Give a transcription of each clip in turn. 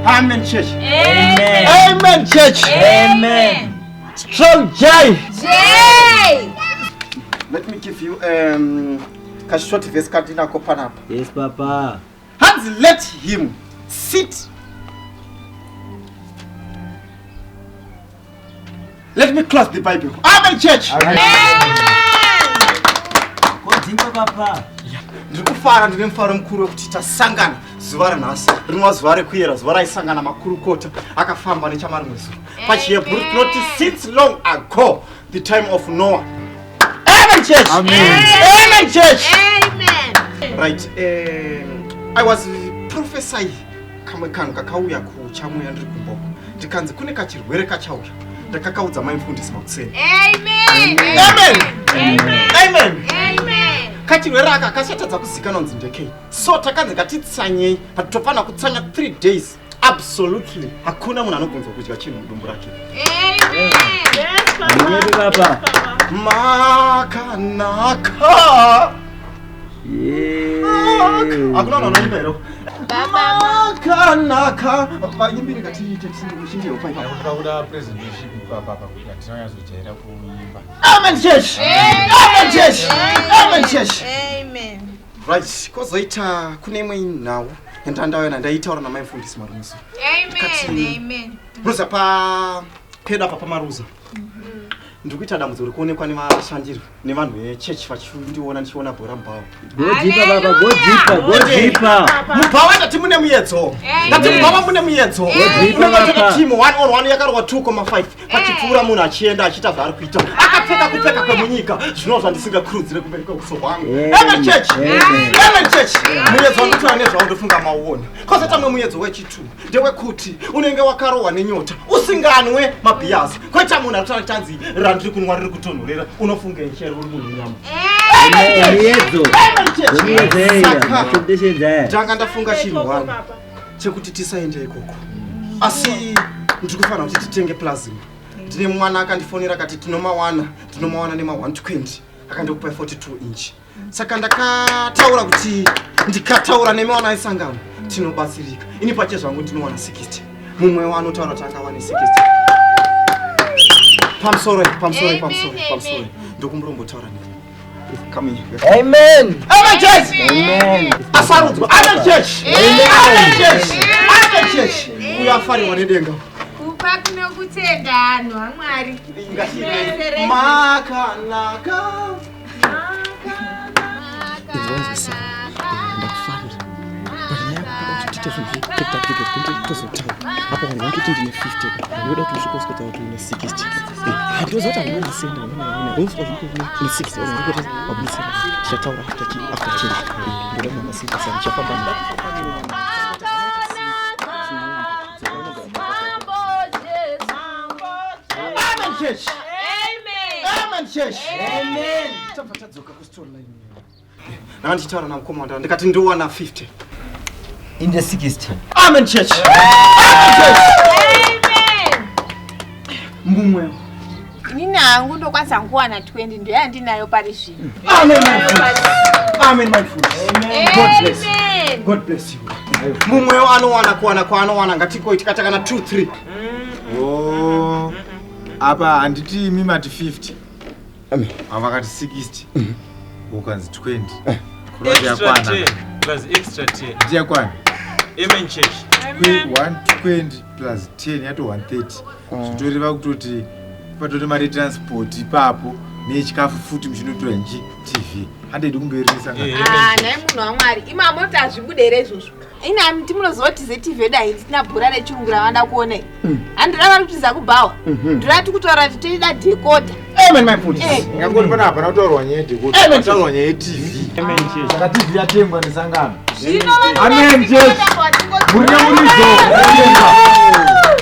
Amen, church. Amen. Amen, church. Amen. Strong J. J. Let me give you a short verse Cardinal Kopanap. Yes, Papa. Hands, let him sit. Let me close the Bible. Amen, church. Amen. Kodimba, Papa. Ndikufara ndine mfaro mukuru wekuti tasangana zuva ranhasi rinova zuva rekuyera zuva raisangana makurukota akafamba nechamari zuva pachihebheru tinoti since long ago the time of Noah. Amen, church. Amen. Amen, church. Amen. Right. I was prophesying kamwe kanhu kakauya kuchamwe ndiri kumboko ndikanzi kune kachirwere kachauya ndakakaudza maimufundisi makuseni. Amen. Amen. Amen. Amen. Amen. Kachirwere aka kashatadza kuzikanwa nzi ndekei so takanzi ngatitsanyei patitofana kutsanya 3 days absolutely hakuna munhu anobvunzwa kudya chinhu mudumbu rake. Amen. Yes, Papa. Makanaka. Yeah. Hakuna munhu anoimba ero. Makanaka. Vaimbiri ngatiite tisindikuchindiyo pai. Ndauda presentation papa kuti atinyanyazojaira kuimba. Amen, church. Amen, church. Amen, church. Amen. Right, kozoita kune imwe nhau yandandauya ndaitaura namaifundisi maruza. Amen. Amen. Ruza pa peda apa pamaruza. Ndikuita dambudzo rikuonekwa nevashandiri nevanhu vechechi vachindiona ndichiona bhora mubhawa. Go deeper, Papa. Go deeper. Go deeper. Mubhawa ndati mune muyedzo. Ndati mubhawa mune muyedzo. Timu 1-on-1 yakarwa 2.5 pachipfuura munhu achienda achiita zvaari kuita akapfeka kupfeka kwemunyika zvinova zvandisingakurudzire kumberi kweuso hwangu. Amen, church. Amen, church. Muyedzo wandotora nezvaundofunga mauona. Kozoita mwe muyedzo wechitu ndewekuti unenge wakarohwa nenyota usinganwe mabhiyazi koita munhu arikutaura chanzi randiri kunwa riri kutonhorera unofunga chero uri munhu nyama. Ndanga ndafunga chinhu wani chekuti tisaende ikoko asi ndiri kufanira kuti titenge plasma. Ndine mwana akandifonera akati tinomawana nema120 akandokupa 42 inch. Saka ndakataura kuti ndikataura nemiwana aisangano tinobatsirika. Ini pache zvangu ndinowana 60 mumwe wanotaura kuti akawana 60 pamsoro ndokumurombotaura nini. Come here. Amen. Amen, church. Amen. Asarudzwa. Amen, church. Amen, church. Amen, church. Uyafarirwa nedenga. Kupa kunokutenda hanhu haMwari. Makanaka. Church. Amen, church. Amen. Tafatadzoka kusitory line. Nanditaura namukomanda ndikati ndiwana 50 In the 60. Amen, church. Amen, church. Amen. Mumwe. Nina hangu ndokwanisa kuwana 20 ndio yandinayo pari zvino. Amen, my friend. Amen, my friend. Amen. God bless you. God bless you. Mumwe anowana kuwana kwaanowana ngatiko tikatakana 2-3. Oh. Apa handiti imi mati 50. Amen. Avakati 60. Ukanzi 20. Extra 10 plus extra 10. Ndiyakwana. Amen, church. 120 plus 10 yato 130. Zvitoreva kutoti patoti mari transport ipapo nechikafu futi muchinotora nji TV. Handedi kumberisa nga. Nai munhu waMwari. Imamo kuti azvibudere izvozvo. Inami timunoziva kuti ZTV dai tisina bhora rechirungu ravanda kuona. Handiravari kutiza kubhawa. Ndirati kutaura kuti toida decoder. Amen, my friend. Ngangoni pana hapana kutaurwa nyaya yedecoder. Amen. Kutaurwa nyaya yeTV. Amen, church. Saka TV yatengwa nesangano. Amen, church. Murina murizo.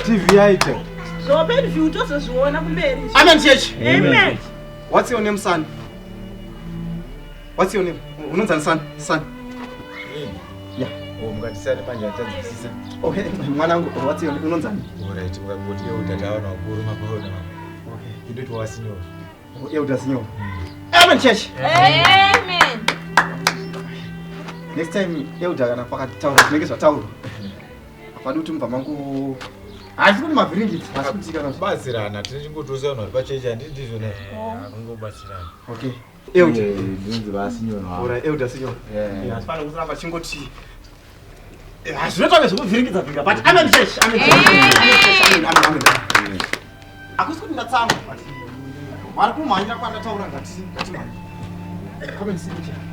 TV yaita. Zopen view tozozviona kumberi. Amen, church. Amen. What's your name, son? What's your name? Unonzani son? Son. Yeah. Mungatisane panje atadzisisa. Okay, mwanangu, what's your name? Unonzani? Alright, ukangoti utata wana wakuru mabona. Okay. Ndito wasinyo. Eudasinyo. Amen, church. Amen. Next time Euda kana pakati tauro, tinenge zvatauro. Pano kuti mubva mangu asi kuti mavhiringidzi asi kutsika na batsirana tichingotosana uri pachecha ndizvona kungobatsirana. okay euda ndinzi vasinyona ora euda sinyona asi pano kusamba chingoti zvinoita nezvekuvhiringidza vhinga but amen church akusi kuti ndatsamwa mari kumhanyira kwandataura ngatimhanya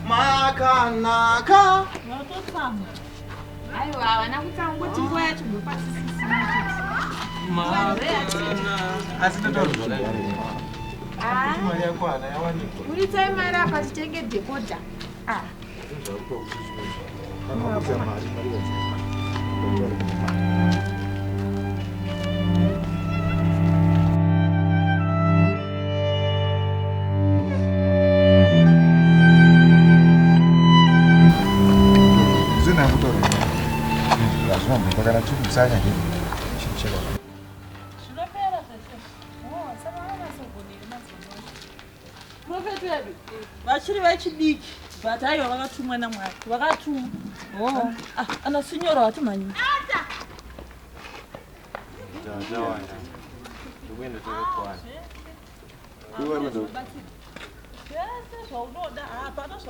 makanaka aiwa havana kutanga kuti nguva yacho ndopasisisi kuritsai mari apa titenge dhekodha vachiri vechidiki but aiwa vakatumwa namwari vakatumwa anasinyora vatimhanyi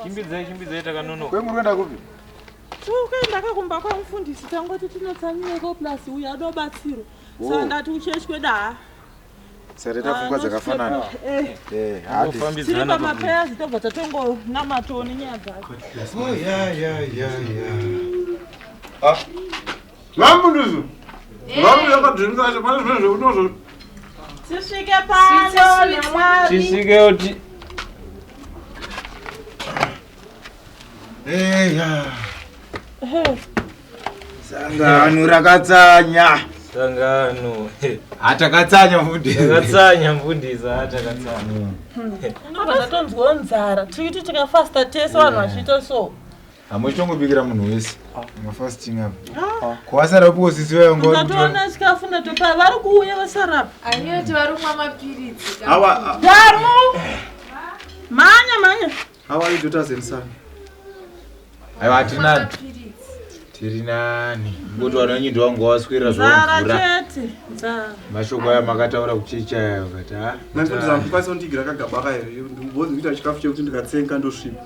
Chimbidzai takanonoka. kwemurikuenda kupi tikuenda kakumba kwamufundisi tangoti tinotsamiyeko plus uyo adobatsiro saka ndati uchechi kwedaa sare tafunga dzakafanana tiri pamapeyazi tobva tatongonamatoni nyaya dzake vambunduzo varume yakadzinga acho pane zvinhu zvekunozo tisvike pano namwari Tisvike kuti sangano rakatsanya sangano. hatakatsanya mufundisi Takatsanya mufundisi takatsanya. unobva tatonzwawo nzara tikiti tikafasta tese vanhu vachiita so hamuchitongobikira munhu wese mafasting apa kwasara posisi vayongo ndatoona chikafu ndatopa vari kuuya vasarapa anyoti vari kumwa mapiritsi daru manya how are you daughters and son aiwa hatinani tiri nani ngoti vanonyindi vangu waswirira nzara zvomvura chete nzara mashoko aya makataura kuchechayo kati naifundisa ndikwanisa kundigira kagaba kayo ndimbozi kuita chikafu chekuti ndikatsenga ndosvipa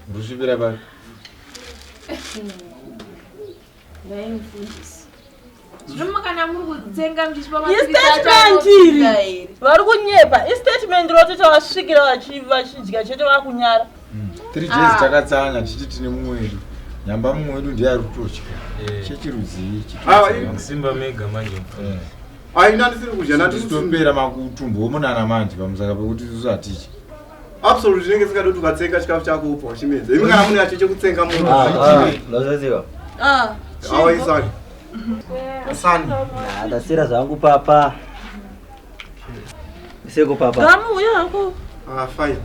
ndosvipira pari zvino kana muri kutsenga muchichipa istatement iri vari kunyepa istatement rototi vasvikira vachidya chete vakunyara 3 days takatsanya tichi tine mumwe wedu nyamba mumwe wedu ndiye ari kutotya chechirudzi Simba mega manje. aina ndisiri kudya natitopera makutumbo omunana manje pamusaka pekuti isusu hatichi absolutely ndinenge sikadoti ukatsenga chikafu chako upa uchimedza imi kana mune yacho chekutsenga munhu lozoziva awaisani sani ndasira zvangu papa seko papa gamuuya hako fine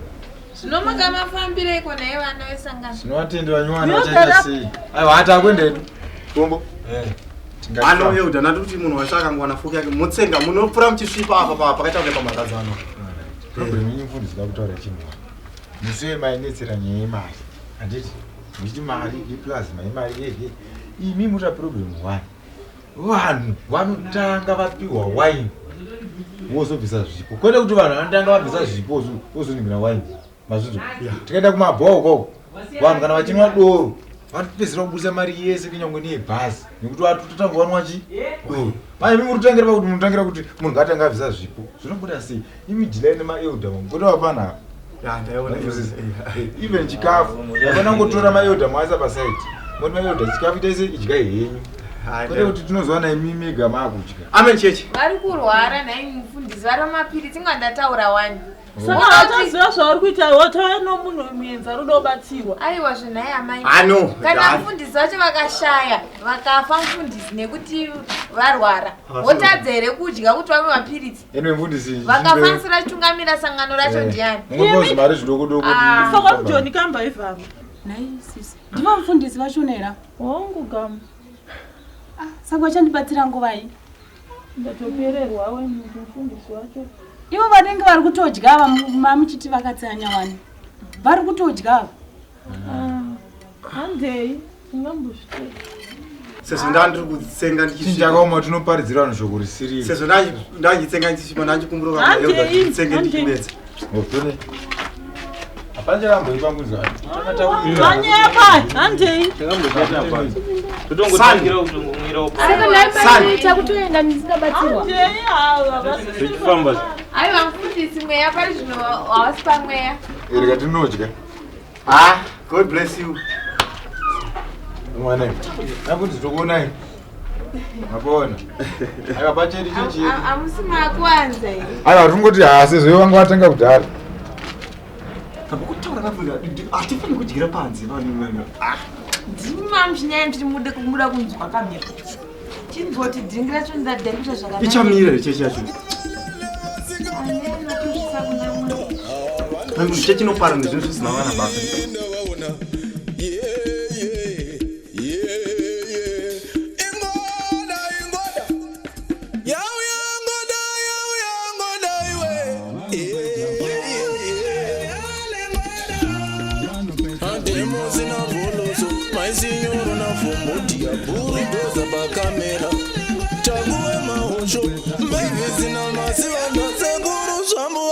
zvino makamafambireiko naye vana vesangano zvinovatendi vanyuwana vachaita sei aiwa hati akuendedu kombo ano euda nati kuti munhu wacho akangwana fuki yake mutsenga munopfura muchisvipa apa pakaita kunge pamakadzano problem inyi mfundisi kakutaura chinhu musi wemainetsera nyaya yemari handiti muchiti mari iplasma yemari yeye imi muta problem 1 vanhu vanotanga vapiwa waini wozobvisa zvipo kwete kuti vanhu vanotanga vabvisa zvipo wozoningira waini mazvinzo tikaenda kumabhoo koko vanhu kana vachinwa doro vatopedzera kubusa mari yese kunyangwe neyebhazi nekuti vatotanga vanwa chi manje mimi mutotangira pakuti munotangira kuti munhu ngatanga abvisa zvipo zvinobuda sei imi dhilai nemaeldam kuti vapanapa even chikafu afanangotora maeldam aisa pasaiti moti maeldam chikafu itaise idyai henyu kwete kuti tinozwana imi mega maakudya amen chechi vari kurwara nhai mufundisi vari mapiritsi inga ndataura wani saka hataziva zvauri kuita wotava nomunhu muenza runobatsirwa aiwa zvenhai amai ano kana mufundisi vacho vakashaya vakafa mufundisi nekuti varwara votadza here kudya kuti vave mapiritsi ene mfundisi vakafanisira chitungamira sangano racho ndiani mungozi mari zvidoko-doko saka mujoni kamba ivhava naisisi ndiva mufundisi vachonera hongu gamu saka vachandibatsira nguvai ndatopererwa we mufundisi wacho ivo vanenge vari kutodya mamuchiti vakatsanya wani vari kutodya handei singambozvitei sezvo ndandiri kutsenga ndichakaoma tinoparidzira vanhu shoko risiri sezvo ndachitsenga ndichisvika ndachikumbura tsenga ndichimedza apanjaramboi pangunzi Manyapa, handei. Saka kutoenda ndisingabatsirwa. Handei ava basi. Aiwa mufundisi mweya pari zvino havasi pamweya. ereka tinodya God bless you mwana nakuti tokuonai mapaona aiwa pacheri chechi Hamusi makuwanza here. aiwa tingoti sezvo vanga vatanga kudhara kutaura kafunga hatifani kudyira panze Ndimi mamuchinyaya ndiri muda kunzwa kamhepo. Chinzoti dhingira chondadhaikuta zvakanaka. ichamira chechi yacho Handena kusvisa kuna Mwari. chechi inofara nezvinhu zvisina vana basa Taguwe mahosho, baby zina